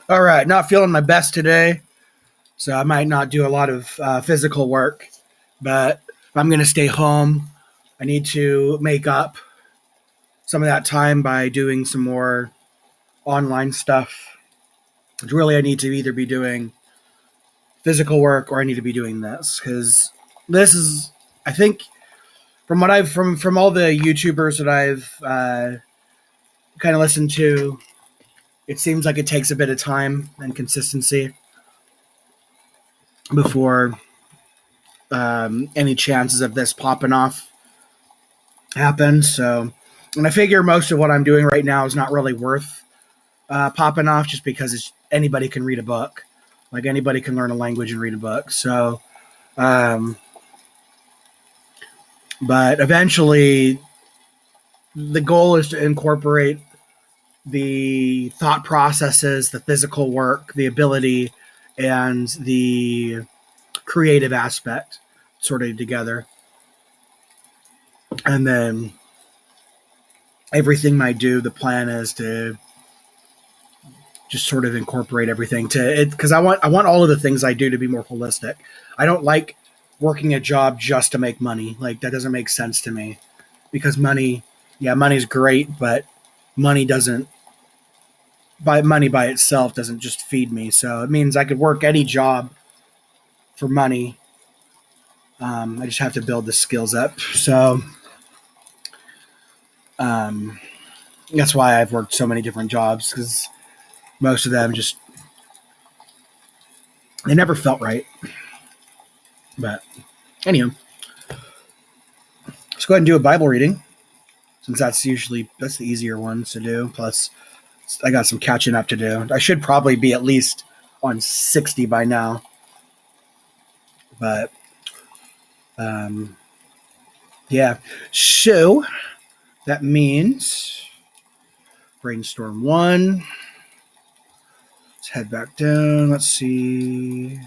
All right, not feeling my best today, so I might not do a lot of physical work, but if I'm going to stay home, I need to make up some of that time by doing some more online stuff. Really, I need to either be doing physical work or I need to be doing this because this is, I think, from what I've from all the YouTubers that I've kind of listened to, it seems like it takes a bit of time and consistency before any chances of this popping off happen. So, and I figure most of what I'm doing right now is not really worth popping off just because anybody can read a book. Like anybody can learn a language and read a book. So, um, but eventually the goal is to incorporate the thought processes, the physical work, the ability, and the creative aspect sort of together. And then everything I do, the plan is to just sort of incorporate everything to it because I want all of the things I do to be more holistic. I don't like working a job just to make money. Like that doesn't make sense to me because money's great, but money doesn't money by itself doesn't just feed me. So it means I could work any job for money. I just have to build the skills up. So that's why I've worked so many different jobs because most of them they never felt right. But anyway, let's go ahead and do a Bible reading since that's the easier ones to do. Plus, I got some catching up to do. I should probably be at least on 60 by now. But yeah. So that means brainstorm 1. Let's head back down. Let's see.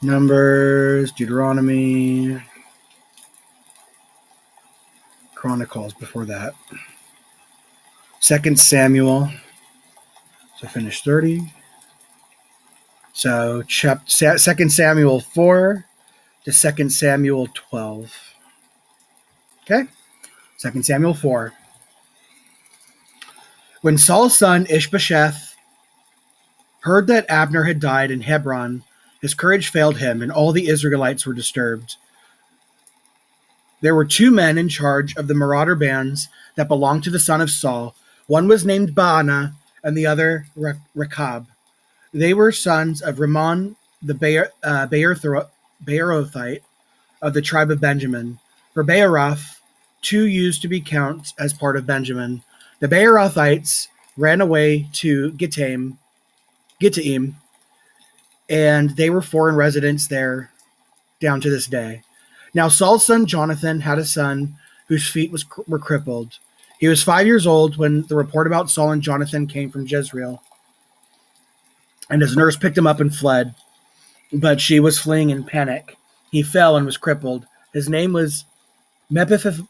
Numbers, Deuteronomy, Chronicles before that. 2 Samuel. So finish 30. So 2 Samuel 4 to 2 Samuel 12. Okay? 2 Samuel 4. When Saul's son Ishbosheth heard that Abner had died in Hebron, his courage failed him, and all the Israelites were disturbed. There were 2 men in charge of the marauder bands that belonged to the son of Saul. One was named Baanah, and the other Rechab. They were sons of Rimmon the Beerothite of the tribe of Benjamin. For Beeroth, 2 used to be counted as part of Benjamin. The Beerothites ran away to Gittaim, and they were foreign residents there down to this day. Now Saul's son Jonathan had a son whose feet were crippled. He was 5 years old when the report about Saul and Jonathan came from Jezreel. And his nurse picked him up and fled, but she was fleeing in panic. He fell and was crippled. His name was Mephibosheth.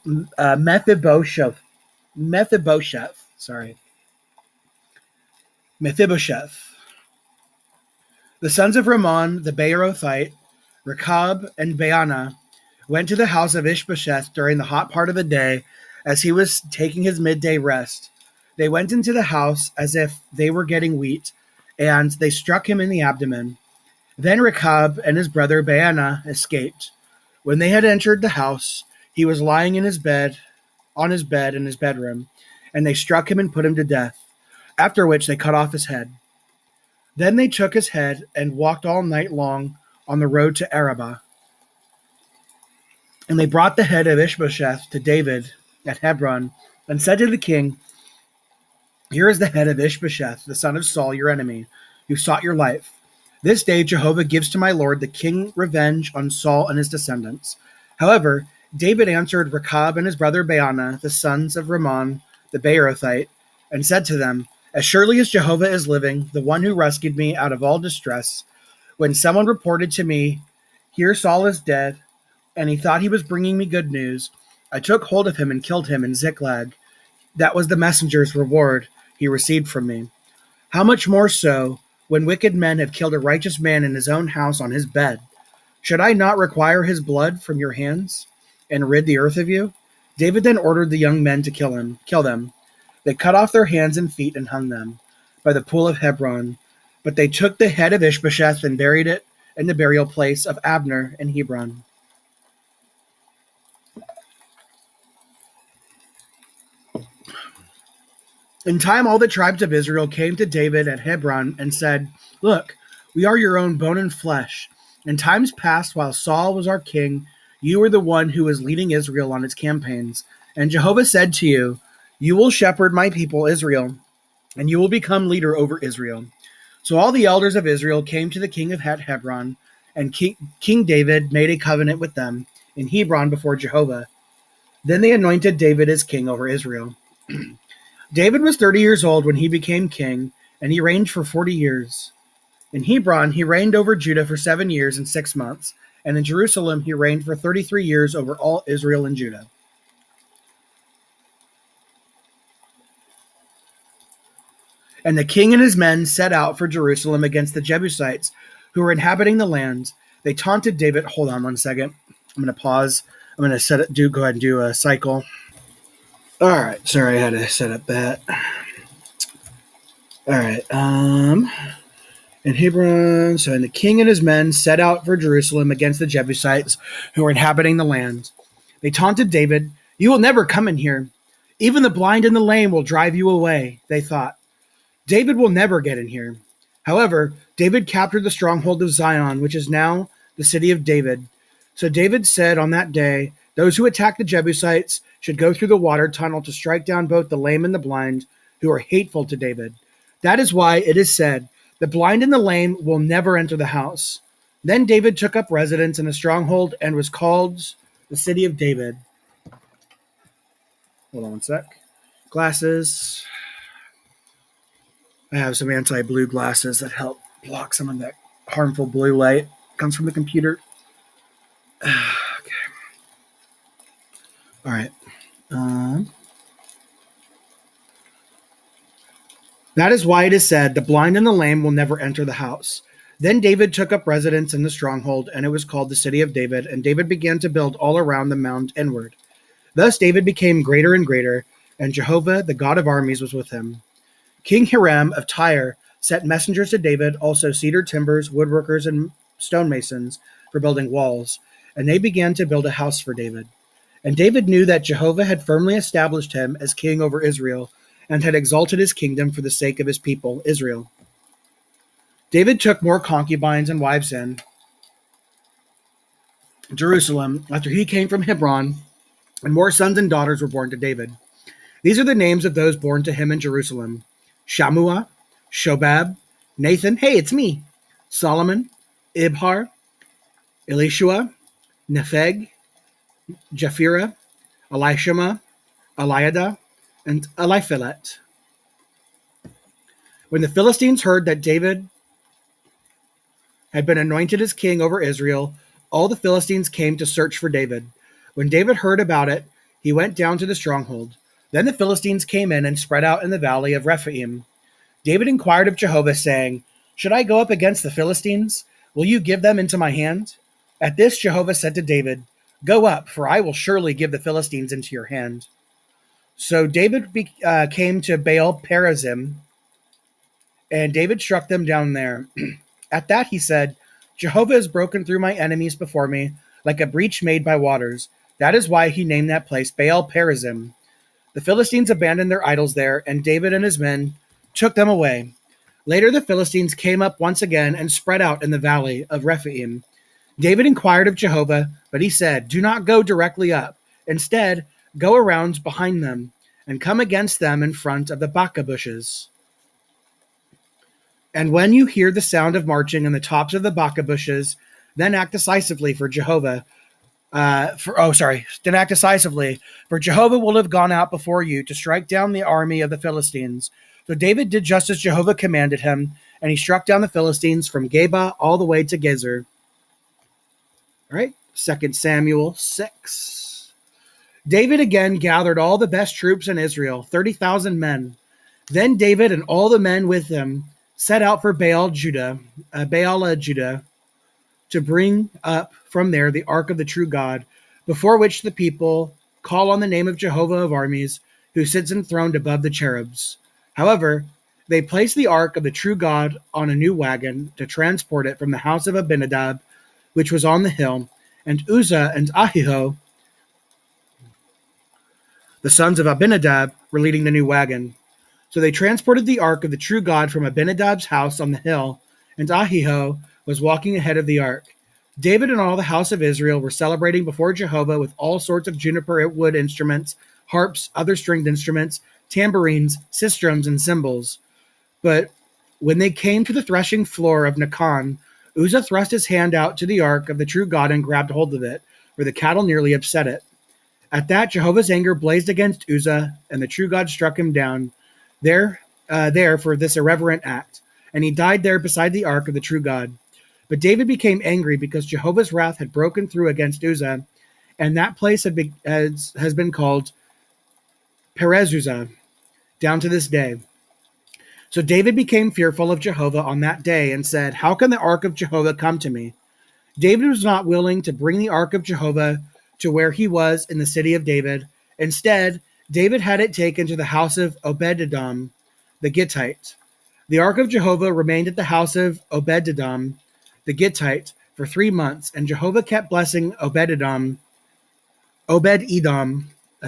Mephibosheth. The sons of Rimmon the Beerothite, Rechab and Baanah, went to the house of Ishbosheth during the hot part of the day as he was taking his midday rest. They went into the house as if they were getting wheat, and they struck him in the abdomen. Then Rechab and his brother Baanah escaped. When they had entered the house, he was lying on his bed in his bedroom, and they struck him and put him to death, after which they cut off his head. Then they took his head and walked all night long on the road to Arabah. And they brought the head of Ishbosheth to David at Hebron and said to the king, "Here is the head of Ishbosheth, the son of Saul, your enemy, who sought your life. This day Jehovah gives to my lord the king revenge on Saul and his descendants." However, David answered Rechab and his brother Baanah, the sons of Rimmon the Beerothite, and said to them, "As surely as Jehovah is living, the one who rescued me out of all distress, when someone reported to me, 'Here Saul is dead,' and he thought he was bringing me good news, I took hold of him and killed him in Ziklag. That was the messenger's reward he received from me. How much more so when wicked men have killed a righteous man in his own house on his bed? Should I not require his blood from your hands and rid the earth of you? David then ordered the young men to kill them. They cut off their hands and feet and hung them by the pool of Hebron. But they took the head of Ishbosheth and buried it in the burial place of Abner in Hebron. In time, all the tribes of Israel came to David at Hebron and said, "Look, we are your own bone and flesh. In times past, while Saul was our king, you were the one who was leading Israel on its campaigns. And Jehovah said to you, 'You will shepherd my people Israel, and you will become leader over Israel.' So all the elders of Israel came to the king of Hebron, and King David made a covenant with them in Hebron before Jehovah. Then they anointed David as king over Israel. David was 30 years old when he became king, and he reigned for 40 years. In Hebron, he reigned over Judah for 7 years and 6 months, and in Jerusalem, he reigned for 33 years over all Israel and Judah. And the king and his men set out for Jerusalem against the Jebusites who were inhabiting the land. They taunted David. Hold on one second. I'm going to pause. I'm going to go ahead and do a cycle. All right. Sorry, I had to set up that. All right. In Hebron, and the king and his men set out for Jerusalem against the Jebusites who were inhabiting the land. They taunted David. "You will never come in here. Even the blind and the lame will drive you away," they thought. "David will never get in here." However, David captured the stronghold of Zion, which is now the city of David. So David said on that day, "Those who attack the Jebusites should go through the water tunnel to strike down both the lame and the blind who are hateful to David. That is why it is said, 'The blind and the lame will never enter the house.'" Then David took up residence in a stronghold and was called the city of David. Hold on one sec. Glasses. I have some anti-blue glasses that help block some of that harmful blue light. Comes from the computer. Okay. All right. That is why it is said, "The blind and the lame will never enter the house." Then David took up residence in the stronghold, and it was called the city of David, and David began to build all around the mount inward. Thus David became greater and greater, and Jehovah, the God of armies, was with him. King Hiram of Tyre sent messengers to David, also cedar timbers, woodworkers, and stonemasons for building walls, and they began to build a house for David. And David knew that Jehovah had firmly established him as king over Israel, and had exalted his kingdom for the sake of his people, Israel. David took more concubines and wives in Jerusalem after he came from Hebron, and more sons and daughters were born to David. These are the names of those born to him in Jerusalem: Shammua, Shobab, Nathan, hey, it's me, Solomon, Ibhar, Elishua, Nepheg, Japhira, Elishama, Eliada, and Eliphelet. When the Philistines heard that David had been anointed as king over Israel, all the Philistines came to search for David. When David heard about it, he went down to the stronghold. Then the Philistines came in and spread out in the valley of Rephaim. David inquired of Jehovah, saying, "Should I go up against the Philistines? Will you give them into my hand?" At this Jehovah said to David, "Go up, for I will surely give the Philistines into your hand." So David came to Baal Perazim, and David struck them down there. At that he said, "Jehovah has broken through my enemies before me, like a breach made by waters." That is why he named that place Baal Perazim. The Philistines abandoned their idols there, and David and his men took them away. Later the Philistines came up once again and spread out in the valley of Rephaim. David inquired of Jehovah, but he said, "Do not go directly up. Instead, go around behind them, and come against them in front of the baka bushes. And when you hear the sound of marching in the tops of the baka bushes, then act decisively for Jehovah. Then act decisively, for Jehovah will have gone out before you to strike down the army of the Philistines." So David did just as Jehovah commanded him, and he struck down the Philistines from Geba all the way to Gezer. All right, 2 Samuel 6. David again gathered all the best troops in Israel, 30,000 men. Then David and all the men with him set out for Baal, Judah, to bring up from there the ark of the true God, before which the people call on the name of Jehovah of armies, who sits enthroned above the cherubs. However, they placed the ark of the true God on a new wagon to transport it from the house of Abinadab, which was on the hill, and Uzzah and Ahio, the sons of Abinadab, were leading the new wagon. So they transported the ark of the true God from Abinadab's house on the hill, and Ahio was walking ahead of the ark. David and all the house of Israel were celebrating before Jehovah with all sorts of juniper wood instruments, harps, other stringed instruments, tambourines, sistrums, and cymbals. But when they came to the threshing floor of Nacon, Uzzah thrust his hand out to the ark of the true God and grabbed hold of it, where the cattle nearly upset it. At that, Jehovah's anger blazed against Uzzah, and the true God struck him down there for this irreverent act, and he died there beside the ark of the true God. But David became angry because Jehovah's wrath had broken through against Uzzah, and that place has been called Perez Uzzah down to this day. So David became fearful of Jehovah on that day and said, "How can the ark of Jehovah come to me?" David was not willing to bring the ark of Jehovah to where he was in the city of David. Instead, David had it taken to the house of Obed-Edom, the Gittite. The ark of Jehovah remained at the house of Obed-Edom, the Gittite, for 3 months, and Jehovah kept blessing Obed-Edom, I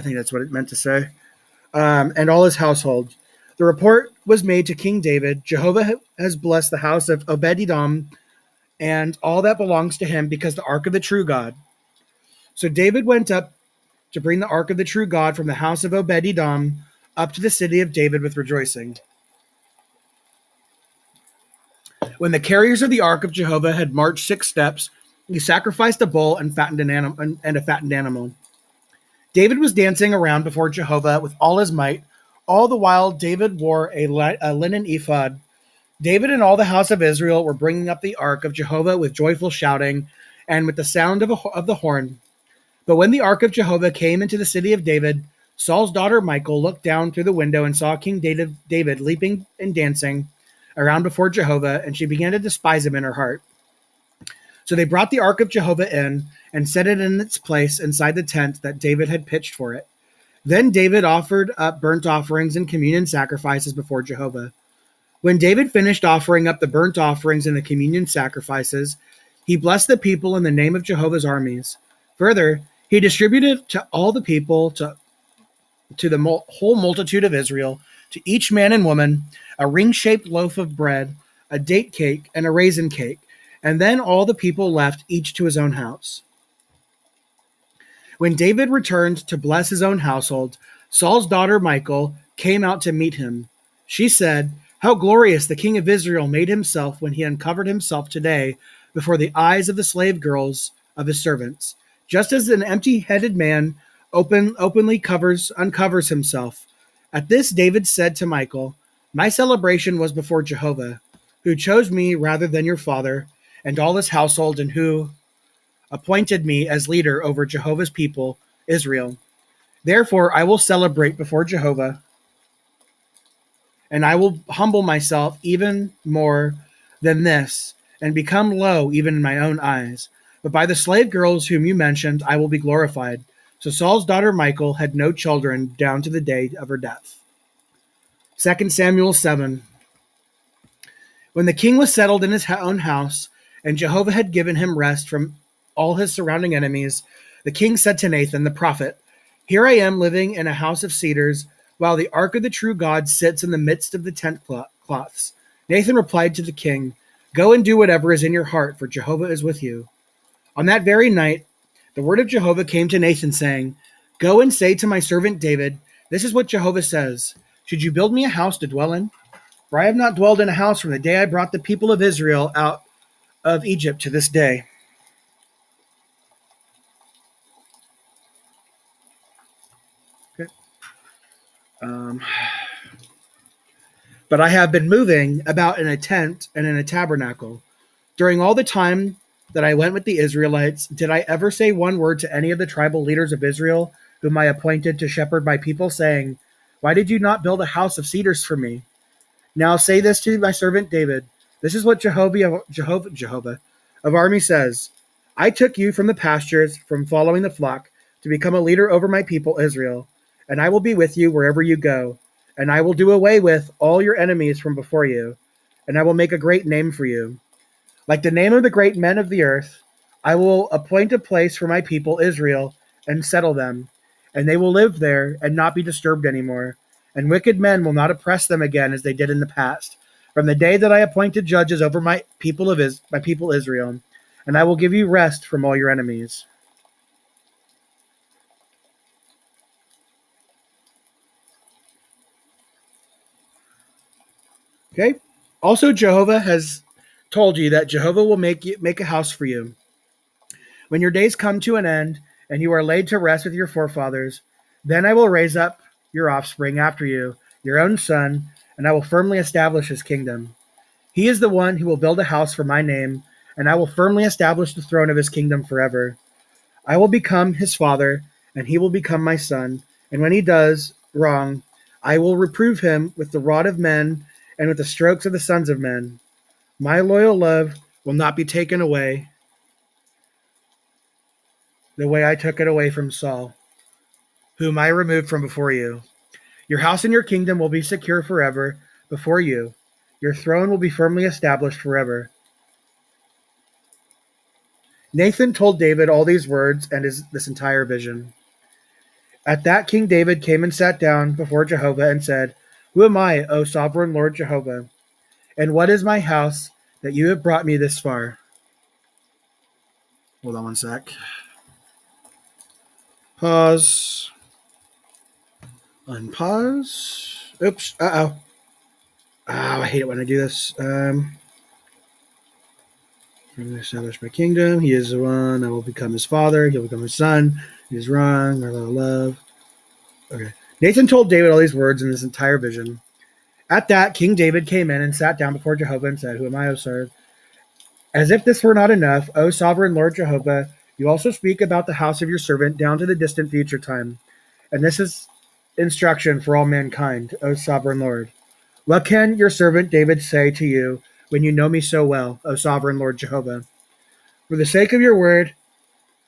think that's what it meant to say, and all his household. The report was made to King David, "Jehovah has blessed the house of Obed-Edom and all that belongs to him because the ark of the true God." So David went up to bring the ark of the true God from the house of Obed-Edom up to the city of David with rejoicing. When the carriers of the ark of Jehovah had marched 6 steps, he sacrificed a bull and a fattened animal. David was dancing around before Jehovah with all his might. All the while, David wore a linen ephod. David and all the house of Israel were bringing up the ark of Jehovah with joyful shouting and with the sound of the horn. But when the ark of Jehovah came into the city of David, Saul's daughter Michal looked down through the window and saw King David leaping and dancing around before Jehovah, and she began to despise him in her heart. So they brought the ark of Jehovah in and set it in its place inside the tent that David had pitched for it. Then David offered up burnt offerings and communion sacrifices before Jehovah. When David finished offering up the burnt offerings and the communion sacrifices, he blessed the people in the name of Jehovah's armies. Further, he distributed to all the people, to the whole multitude of Israel, to each man and woman, a ring-shaped loaf of bread, a date cake, and a raisin cake. And then all the people left, each to his own house. When David returned to bless his own household, Saul's daughter Michal came out to meet him. She said, "How glorious the king of Israel made himself when he uncovered himself today before the eyes of the slave girls of his servants, just as an empty-headed man openly uncovers himself." At this, David said to Michal, "My celebration was before Jehovah, who chose me rather than your father and all his household, and who appointed me as leader over Jehovah's people, Israel. Therefore, I will celebrate before Jehovah, and I will humble myself even more than this, and become low even in my own eyes. But by the slave girls whom you mentioned, I will be glorified." So Saul's daughter Michal had no children down to the day of her death. 2 Samuel 7. When the king was settled in his own house, and Jehovah had given him rest from all his surrounding enemies, the king said to Nathan the prophet, "Here I am living in a house of cedars, while the ark of the true God sits in the midst of the tent cloths." Nathan replied to the king, "Go and do whatever is in your heart, for Jehovah is with you." On that very night, the word of Jehovah came to Nathan, saying, "Go and say to my servant David, this is what Jehovah says. Should you build me a house to dwell in? For I have not dwelled in a house from the day I brought the people of Israel out of Egypt to this day." Okay. But I have been moving about in a tent and in a tabernacle. During all the time that I went with the Israelites, did I ever say one word to any of the tribal leaders of Israel, whom I appointed to shepherd my people, saying, Why did you not build a house of cedars for me? Now say this to my servant David. This is what Jehovah of armies says. I took you from the pastures, from following the flock, to become a leader over my people Israel, and I will be with you wherever you go, and I will do away with all your enemies from before you, and I will make a great name for you. Like the name of the great men of the earth, I will appoint a place for my people Israel and settle them, and they will live there and not be disturbed anymore. And wicked men will not oppress them again as they did in the past, from the day that I appointed judges over my people Israel, and I will give you rest from all your enemies. Okay? Also Jehovah has told you that Jehovah will make a house for you. When your days come to an end, and you are laid to rest with your forefathers, then I will raise up your offspring after you, your own son, and I will firmly establish his kingdom. He is the one who will build a house for my name, and I will firmly establish the throne of his kingdom forever. I will become his father, and he will become my son, and when he does wrong, I will reprove him with the rod of men and with the strokes of the sons of men. My loyal love will not be taken away the way I took it away from Saul, whom I removed from before you. Your house and your kingdom will be secure forever before you. Your throne will be firmly established forever. Nathan told David all these words and this entire vision. At that, King David came and sat down before Jehovah and said, Who am I, O sovereign Lord Jehovah? And what is my house that you have brought me this far? Hold on one sec. Pause. Unpause. Oops. Uh-oh. Oh, I hate it when I do this. Establish my kingdom. He is the one. I will become his father. He'll become his son. He is wrong. I love. Okay. Nathan told David all these words in this entire vision. At that, King David came in and sat down before Jehovah and said, Who am I, O sir? As if this were not enough, O sovereign Lord Jehovah, you also speak about the house of your servant down to the distant future time. And this is instruction for all mankind, O sovereign Lord. What can your servant David say to you when you know me so well, O sovereign Lord Jehovah? For the sake of your word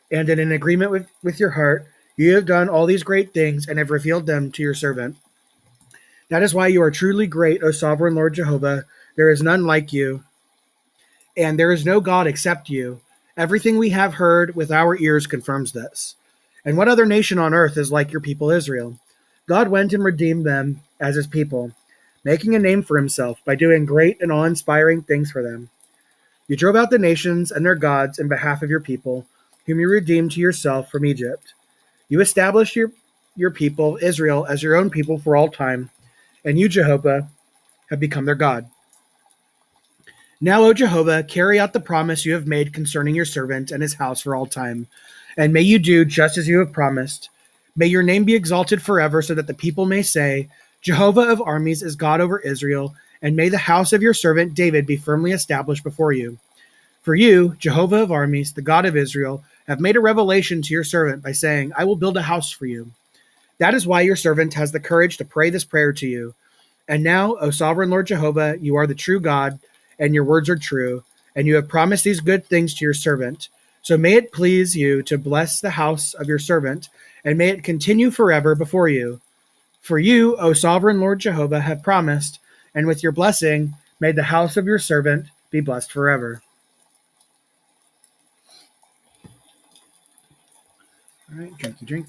and in an agreement with your heart, you have done all these great things and have revealed them to your servant. That is why you are truly great, O sovereign Lord Jehovah. There is none like you, and there is no God except you. Everything we have heard with our ears confirms this. And what other nation on earth is like your people Israel? God went and redeemed them as his people, making a name for himself by doing great and awe-inspiring things for them. You drove out the nations and their gods in behalf of your people, whom you redeemed to yourself from Egypt. You established your people, Israel, as your own people for all time, and you, Jehovah, have become their God. Now, O Jehovah, carry out the promise you have made concerning your servant and his house for all time, and may you do just as you have promised. May your name be exalted forever, so that the people may say, Jehovah of armies is God over Israel, and may the house of your servant David be firmly established before you. For you, Jehovah of armies, the God of Israel, have made a revelation to your servant by saying, I will build a house for you. That is why your servant has the courage to pray this prayer to you. And now, O sovereign Lord Jehovah, you are the true God, and your words are true, and you have promised these good things to your servant. So may it please you to bless the house of your servant, and may it continue forever before you. For you, O sovereign Lord Jehovah, have promised, and with your blessing, may the house of your servant be blessed forever. All right, drink.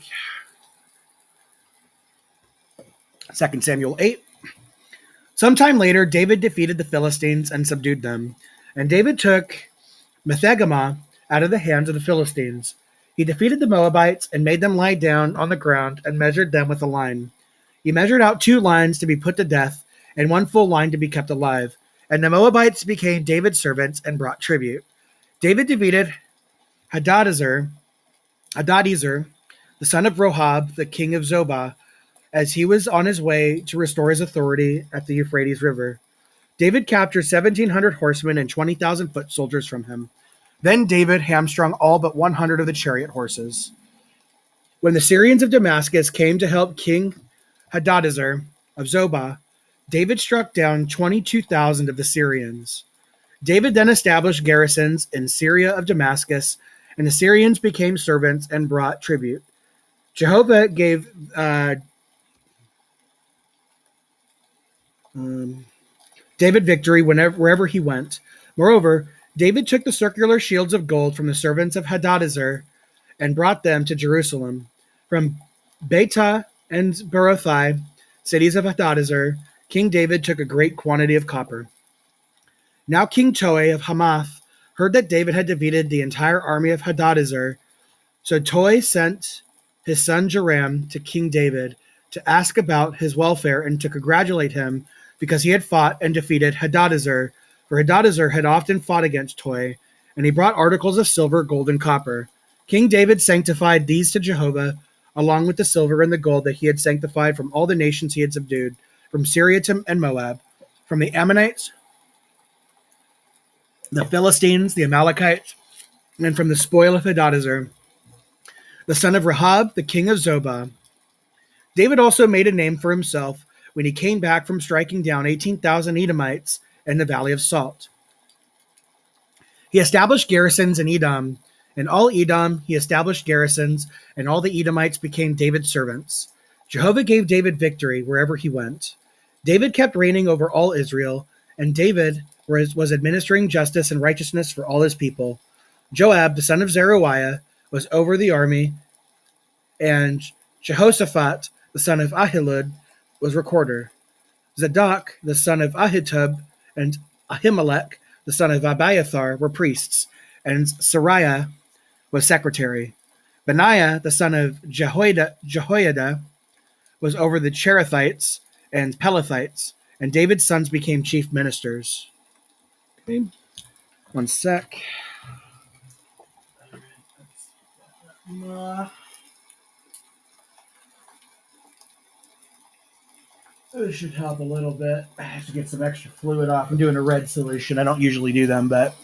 2 Samuel 8. Sometime later, David defeated the Philistines and subdued them. And David took Methegama out of the hands of the Philistines. He defeated the Moabites and made them lie down on the ground and measured them with a line. He measured out 2 lines to be put to death and 1 full line to be kept alive. And the Moabites became David's servants and brought tribute. David defeated Hadadezer, the son of Rohab, the king of Zobah, as he was on his way to restore his authority at the Euphrates River. David captured 1,700 horsemen and 20,000 foot soldiers from him. Then David hamstrung all but 100 of the chariot horses. When the Syrians of Damascus came to help King Hadadezer of Zobah, David struck down 22,000 of the Syrians. David then established garrisons in Syria of Damascus, and the Syrians became servants and brought tribute. Jehovah gave David victory wherever he went. Moreover, David took the circular shields of gold from the servants of Hadadezer and brought them to Jerusalem. From Betah and Berothai, cities of Hadadezer, King David took a great quantity of copper. Now King Toi of Hamath heard that David had defeated the entire army of Hadadezer. So Toi sent his son Joram to King David to ask about his welfare and to congratulate him because he had fought and defeated Hadadezer, for Hadadezer had often fought against Toi, and he brought articles of silver, gold, and copper. King David sanctified these to Jehovah, along with the silver and the gold that he had sanctified from all the nations he had subdued, from Syria and Moab, from the Ammonites, the Philistines, the Amalekites, and from the spoil of Hadadezer, the son of Rahab, the king of Zobah. David also made a name for himself when he came back from striking down 18,000 Edomites in the Valley of Salt. He established garrisons in Edom. In all Edom, he established garrisons, and all the Edomites became David's servants. Jehovah gave David victory wherever he went. David kept reigning over all Israel, and David was administering justice and righteousness for all his people. Joab, the son of Zeruiah, was over the army, and Jehoshaphat, the son of Ahilud, was recorder. Zadok, the son of Ahitub, and Ahimelech, the son of Abiathar, were priests, and Sariah was secretary. Benaiah, the son of Jehoiada, was over the Cherethites and Pelethites, and David's sons became chief ministers. Okay. One sec. This should help a little bit. I have to get some extra fluid off. I'm doing a red solution. I don't usually do them, but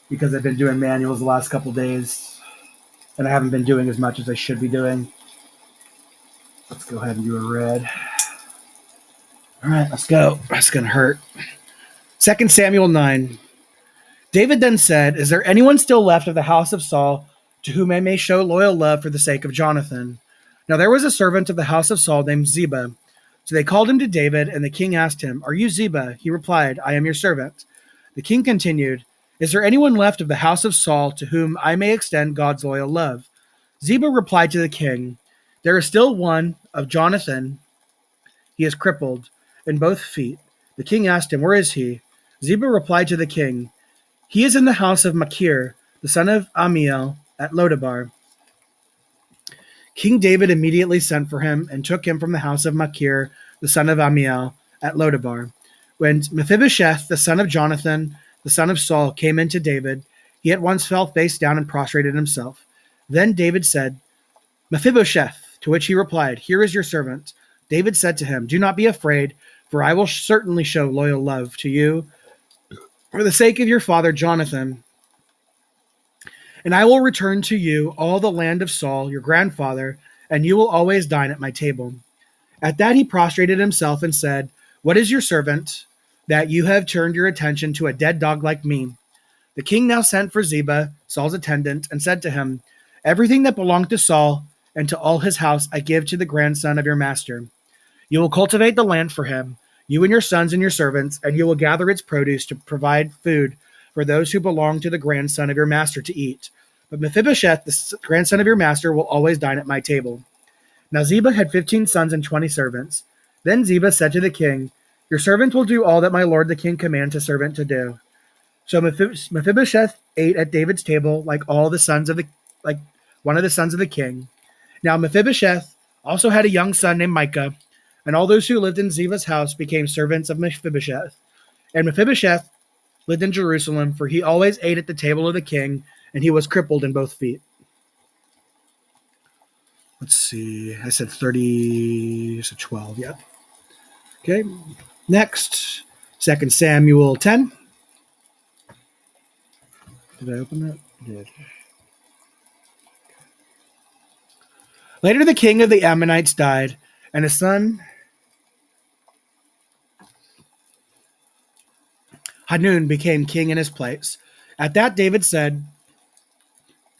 because I've been doing manuals the last couple days, and I haven't been doing as much as I should be doing. Let's go ahead and do a red. All right, let's go. That's going to hurt. 2 Samuel 9. David then said, "Is there anyone still left of the house of Saul to whom I may show loyal love for the sake of Jonathan?" Now there was a servant of the house of Saul named Ziba. So they called him to David, and the king asked him, "Are you Ziba?" He replied, "I am your servant." The king continued, "Is there anyone left of the house of Saul to whom I may extend God's loyal love?" Ziba replied to the king, "There is still one of Jonathan. He is crippled in both feet." The king asked him, "Where is he?" Ziba replied to the king, "He is in the house of Machir, the son of Amiel, at Lodabar." King David immediately sent for him and took him from the house of Machir, the son of Amiel, at Lodabar. When Mephibosheth, the son of Jonathan, the son of Saul, came in to David, he at once fell face down and prostrated himself. Then David said, "Mephibosheth," to which he replied, "Here is your servant." David said to him, "Do not be afraid, for I will certainly show loyal love to you for the sake of your father Jonathan. And I will return to you all the land of Saul, your grandfather, and you will always dine at my table." At that he prostrated himself and said, "What is your servant, that you have turned your attention to a dead dog like me?" The king now sent for Ziba, Saul's attendant, and said to him, "Everything that belonged to Saul and to all his house I give to the grandson of your master. You will cultivate the land for him, you and your sons and your servants, and you will gather its produce to provide food for those who belong to the grandson of your master to eat. But Mephibosheth, the grandson of your master, will always dine at my table." Now Ziba had 15 sons and 20 servants. Then Ziba said to the king, "Your servant will do all that my lord the king commands his servant to do." So Mephibosheth ate at David's table like one of the sons of the king. Now Mephibosheth also had a young son named Micah, and all those who lived in Ziba's house became servants of Mephibosheth. And Mephibosheth lived in Jerusalem, for he always ate at the table of the king, and he was crippled in both feet. Let's see. I said 30, so 12, yeah. Okay. Next, 2 Samuel 10. Did I open that? I did. Later the king of the Ammonites died, and his son Hanun became king in his place. At that, David said,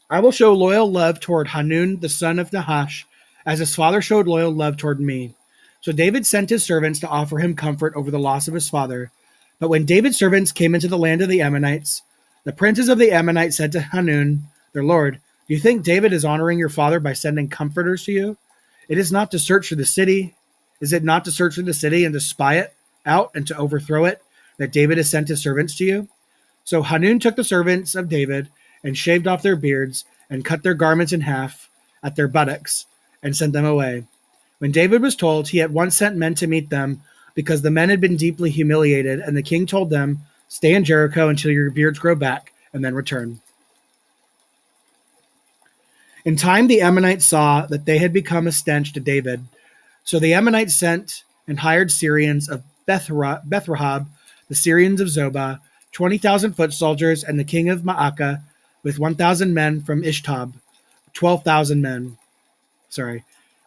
I will show loyal love toward Hanun, the son of Nahash, as his father showed loyal love toward me. So David sent his servants to offer him comfort over the loss of his father. But when David's servants came into the land of the Ammonites, the princes of the Ammonites said to Hanun, their lord, do you think David is honoring your father by sending comforters to you? It is not to search for the city. Is it not to search for the city and to spy it out and to overthrow it that David has sent his servants to you? So Hanun took the servants of David and shaved off their beards and cut their garments in half at their buttocks and sent them away. When David was told, he at once sent men to meet them because the men had been deeply humiliated, and the king told them, stay in Jericho until your beards grow back and then return. In time, the Ammonites saw that they had become a stench to David. So the Ammonites sent and hired Syrians of Bethrahab, the Syrians of Zobah, 20,000 foot soldiers, and the king of Maacah with 1,000 men from Ishtab, 12,000 men.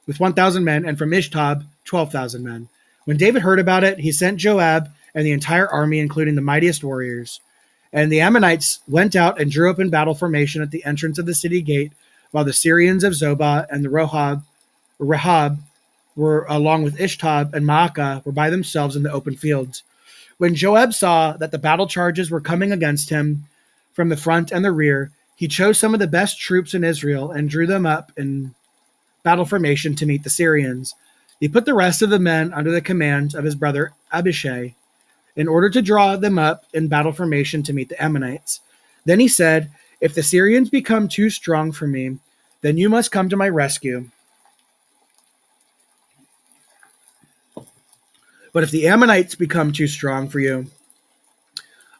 With 1,000 men, and from Ishtab, 12,000 men. When David heard about it, he sent Joab and the entire army, including the mightiest warriors. And the Ammonites went out and drew up in battle formation at the entrance of the city gate, while the Syrians of Zobah and the Rahab were, along with Ishtab and Maacah, were by themselves in the open fields. When Joab saw that the battle charges were coming against him from the front and the rear, he chose some of the best troops in Israel and drew them up in battle formation to meet the Syrians. He put the rest of the men under the command of his brother Abishai in order to draw them up in battle formation to meet the Ammonites. Then he said, if the Syrians become too strong for me, then you must come to my rescue. But if the Ammonites become too strong for you,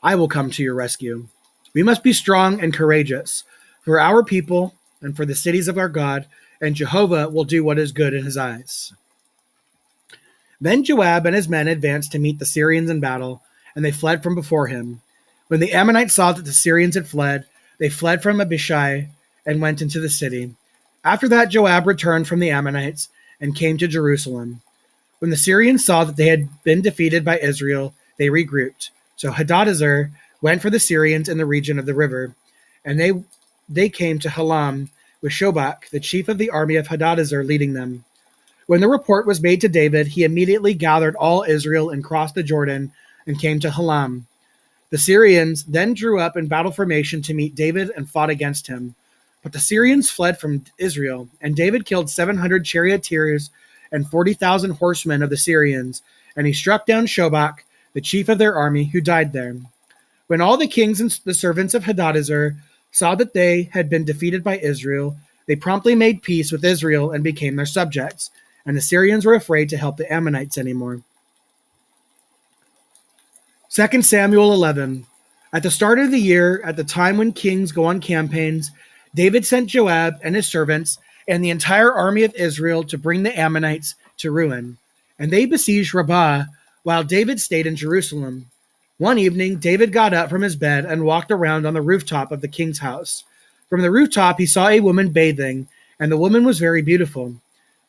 I will come to your rescue. We must be strong and courageous for our people and for the cities of our God, and Jehovah will do what is good in his eyes. Then Joab and his men advanced to meet the Syrians in battle, and they fled from before him. When the Ammonites saw that the Syrians had fled, they fled from Abishai and went into the city. After that, Joab returned from the Ammonites and came to Jerusalem. When the Syrians saw that they had been defeated by Israel, they regrouped. So Hadadezer went for the Syrians in the region of the river, and they came to Halam with Shobach, the chief of the army of Hadadezer, leading them. When the report was made to David, he immediately gathered all Israel and crossed the Jordan and came to Halam. The Syrians then drew up in battle formation to meet David and fought against him. But the Syrians fled from Israel, and David killed 700 charioteers and 40,000 horsemen of the Syrians, and he struck down Shobach, the chief of their army, who died there. When all the kings and the servants of Hadadezer saw that they had been defeated by Israel, they promptly made peace with Israel and became their subjects, and the Syrians were afraid to help the Ammonites anymore. 2 Samuel 11. At the start of the year, at the time when kings go on campaigns, David sent Joab and his servants and the entire army of Israel to bring the Ammonites to ruin. And they besieged Rabbah while David stayed in Jerusalem. One evening, David got up from his bed and walked around on the rooftop of the king's house. From the rooftop, he saw a woman bathing, and the woman was very beautiful.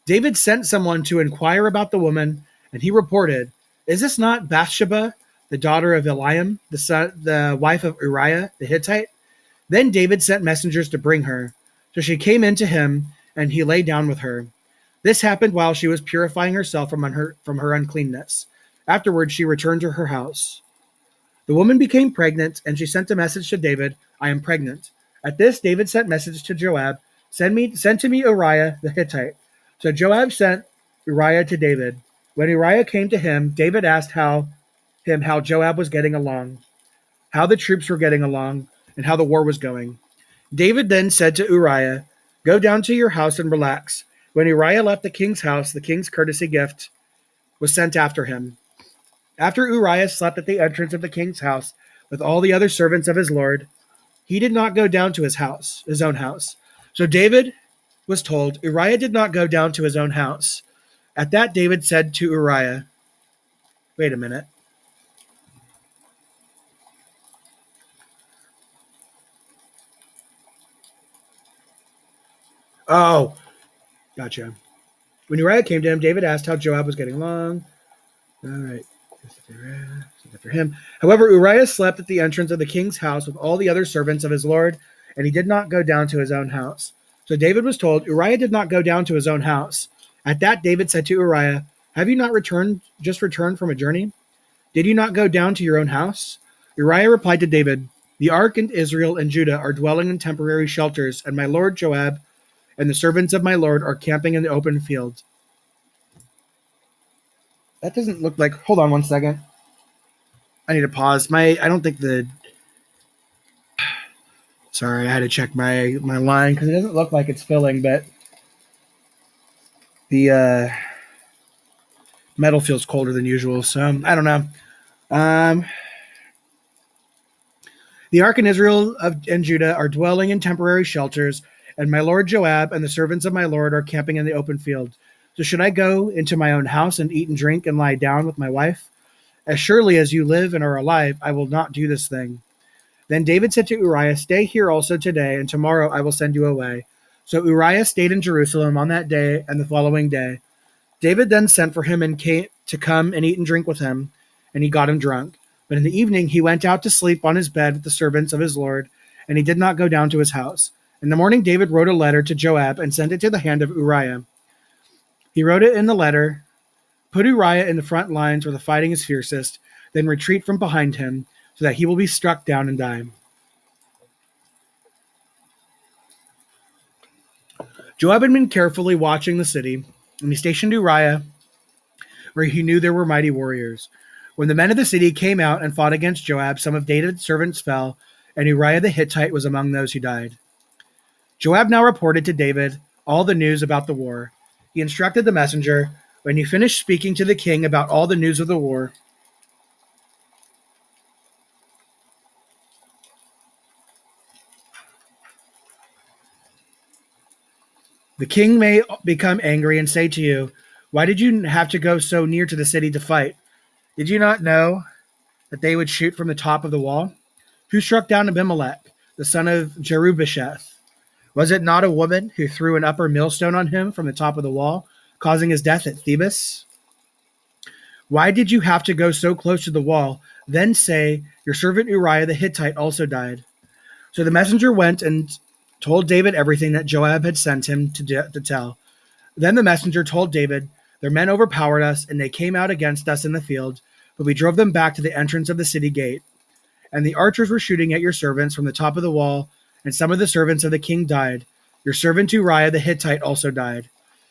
David sent someone to inquire about the woman, and he reported, is this not Bathsheba, the daughter of Eliam, the wife of Uriah the Hittite? Then David sent messengers to bring her. So she came in to him, and he lay down with her. This happened while she was purifying herself from her uncleanness. Afterwards, she returned to her house. The woman became pregnant, and she sent a message to David, I am pregnant. At this, David sent message to Joab, send to me Uriah the Hittite. So Joab sent Uriah to David. When Uriah came to him, David asked how Joab was getting along, how the troops were getting along, and how the war was going. David then said to Uriah, go down to your house and relax. When Uriah left the king's house, the king's courtesy gift was sent after him. After Uriah slept at the entrance of the king's house with all the other servants of his lord, he did not go down to his own house. So David was told, Uriah did not go down to his own house. At that, David said to Uriah, wait a minute. Oh, gotcha. When Uriah came to him, David asked how Joab was getting along. All right. For him. However, Uriah slept at the entrance of the king's house with all the other servants of his lord, and he did not go down to his own house. So David was told, Uriah did not go down to his own house. At that, David said to Uriah, have you not just returned from a journey? Did you not go down to your own house? Uriah replied to David, the ark and Israel and Judah are dwelling in temporary shelters, and my lord Joab and the servants of my lord are camping in the open field. That doesn't look like... Hold on one second. I need to pause. I don't think the... Sorry, I had to check my line because it doesn't look like it's filling, but the metal feels colder than usual, so I don't know. The ark and Israel and Judah are dwelling in temporary shelters, and my lord Joab and the servants of my lord are camping in the open field. So should I go into my own house and eat and drink and lie down with my wife? As surely as you live and are alive, I will not do this thing. Then David said to Uriah, stay here also today, and tomorrow I will send you away. So Uriah stayed in Jerusalem on that day and the following day. David then sent for him and came to come and eat and drink with him, and he got him drunk. But in the evening he went out to sleep on his bed with the servants of his lord, and he did not go down to his house. In the morning David wrote a letter to Joab and sent it to the hand of Uriah. He wrote it in the letter, put Uriah in the front lines where the fighting is fiercest, then retreat from behind him, so that he will be struck down and die. Joab had been carefully watching the city, and he stationed Uriah where he knew there were mighty warriors. When the men of the city came out and fought against Joab, some of David's servants fell, and Uriah the Hittite was among those who died. Joab now reported to David all the news about the war. He instructed the messenger, when you finish speaking to the king about all the news of the war, the king may become angry and say to you, why did you have to go so near to the city to fight? Did you not know that they would shoot from the top of the wall? Who struck down Abimelech, the son of Jerubbesheth? Was it not a woman who threw an upper millstone on him from the top of the wall, causing his death at Thebes? Why did you have to go so close to the wall? Then say, your servant Uriah the Hittite also died. So the messenger went and told David everything that Joab had sent him to tell. Then the messenger told David, their men overpowered us, and they came out against us in the field, but we drove them back to the entrance of the city gate. And the archers were shooting at your servants from the top of the wall, and some of the servants of the king died. Your servant Uriah the Hittite also died.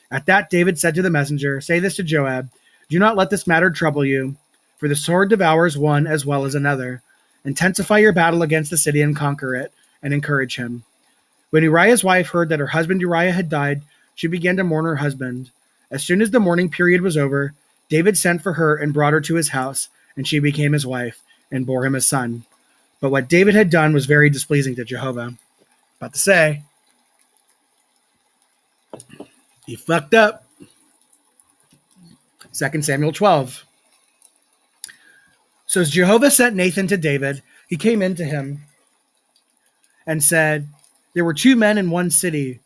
At that David said to the messenger, say this to Joab, do not let this matter trouble you, for the sword devours one as well as another. Intensify your battle against the city and conquer it, and encourage him. When Uriah's wife heard that her husband Uriah had died, she began to mourn her husband. As soon as the mourning period was over, David sent for her and brought her to his house, and she became his wife, and bore him a son. But what David had done was very displeasing to Jehovah. About to say, he fucked up. 2 Samuel 12. So as Jehovah sent Nathan to David, he came into him and said, there were two men in one city,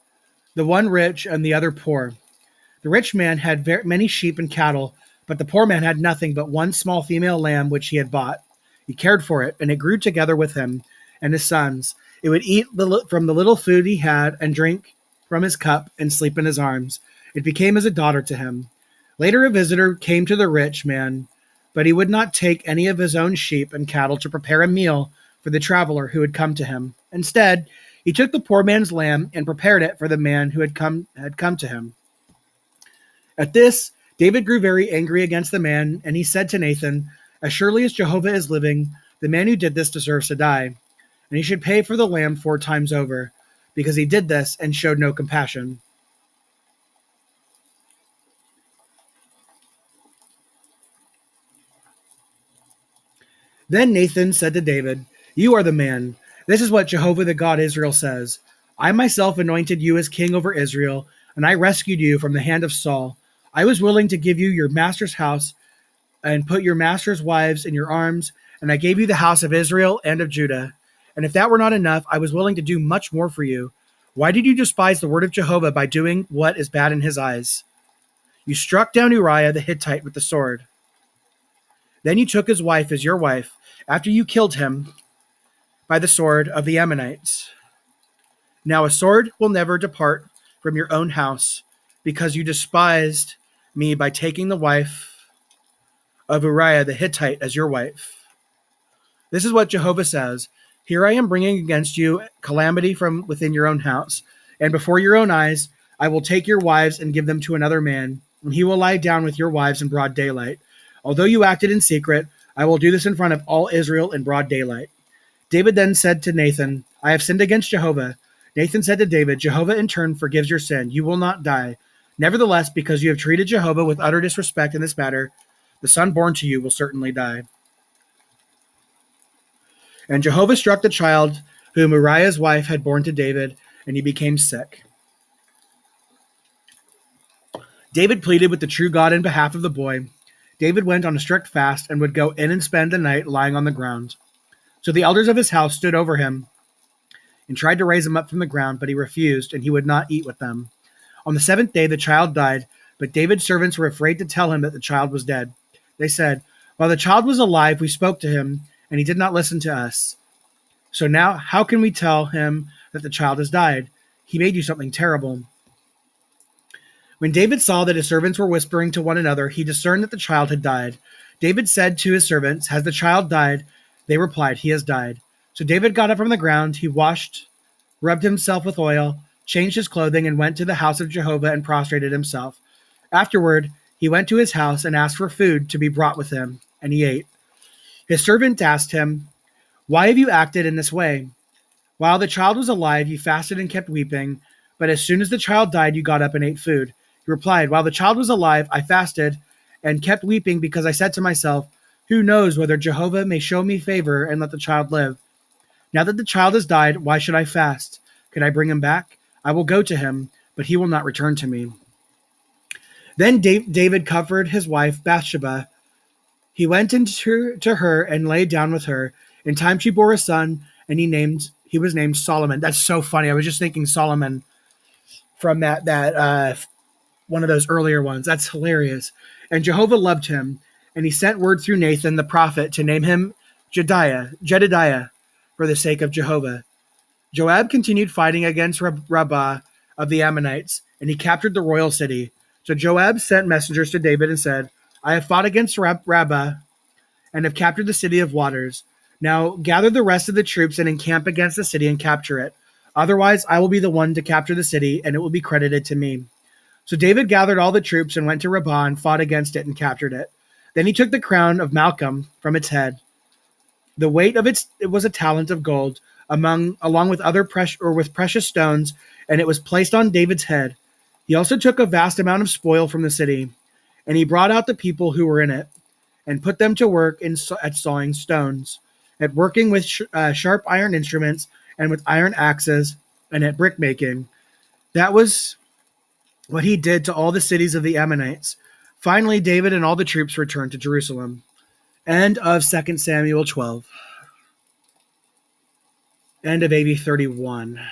the one rich and the other poor. The rich man had many sheep and cattle, but the poor man had nothing but one small female lamb which he had bought. He cared for it, and it grew together with him and his sons. It would eat from the little food he had and drink from his cup and sleep in his arms. It became as a daughter to him. Later a visitor came to the rich man, but he would not take any of his own sheep and cattle to prepare a meal for the traveler who had come to him. Instead, he took the poor man's lamb and prepared it for the man who had come to him. At this, David grew very angry against the man, and he said to Nathan, as surely as Jehovah is living, the man who did this deserves to die, and he should pay for the lamb 4 times over, because he did this and showed no compassion. Then Nathan said to David, you are the man. This is what Jehovah the God Israel says. I myself anointed you as king over Israel, and I rescued you from the hand of Saul. I was willing to give you your master's house and put your master's wives in your arms, and I gave you the house of Israel and of Judah. And if that were not enough, I was willing to do much more for you. Why did you despise the word of Jehovah by doing what is bad in his eyes? You struck down Uriah the Hittite with the sword. Then you took his wife as your wife, after you killed him by the sword of the Ammonites. Now a sword will never depart from your own house, because you despised me by taking the wife of Uriah the Hittite as your wife. This is what Jehovah says. Here I am bringing against you calamity from within your own house, and before your own eyes I will take your wives and give them to another man, and he will lie down with your wives in broad daylight. Although you acted in secret, I will do this in front of all Israel in broad daylight. David then said to Nathan, I have sinned against Jehovah. Nathan said to David, Jehovah in turn forgives your sin. You will not die. Nevertheless, because you have treated Jehovah with utter disrespect in this matter, the son born to you will certainly die. And Jehovah struck the child whom Uriah's wife had borne to David, and he became sick. David pleaded with the true God in behalf of the boy. David went on a strict fast and would go in and spend the night lying on the ground. So the elders of his house stood over him and tried to raise him up from the ground, but he refused, and he would not eat with them. On the 7th day the child died, but David's servants were afraid to tell him that the child was dead. They said, While the child was alive, we spoke to him, and he did not listen to us. So now how can we tell him that the child has died? He made you something terrible. When David saw that his servants were whispering to one another, he discerned that the child had died. David said to his servants, Has the child died? They replied, He has died. So David got up from the ground. He washed, rubbed himself with oil, changed his clothing, and went to the house of Jehovah and prostrated himself. Afterward, he went to his house and asked for food to be brought with him, and he ate. His servant asked him, Why have you acted in this way? While the child was alive, you fasted and kept weeping, but as soon as the child died, you got up and ate food. He replied, While the child was alive, I fasted and kept weeping because I said to myself, Who knows whether Jehovah may show me favor and let the child live? Now that the child has died, why should I fast? Can I bring him back? I will go to him, but he will not return to me. Then David covered his wife Bathsheba. He went into her and lay down with her. In time she bore a son, and he was named Solomon. That's so funny. I was just thinking Solomon from that one of those earlier ones. That's hilarious. And Jehovah loved him, and he sent word through Nathan the prophet to name him Jedidiah, for the sake of Jehovah. Joab continued fighting against Rabbah of the Ammonites, and he captured the royal city. So Joab sent messengers to David and said, I have fought against Rabbah and have captured the city of waters. Now gather the rest of the troops and encamp against the city and capture it. Otherwise, I will be the one to capture the city, and it will be credited to me. So David gathered all the troops and went to Rabbah and fought against it and captured it. Then he took the crown of Malcolm from its head. The weight of it was a talent of gold, along with with precious stones, and it was placed on David's head. He also took a vast amount of spoil from the city, and he brought out the people who were in it, and put them to work at sawing stones, at working with sharp iron instruments, and with iron axes, and at brickmaking. That was what he did to all the cities of the Ammonites. Finally, David and all the troops returned to Jerusalem. End of 2 Samuel 12. End of AV31.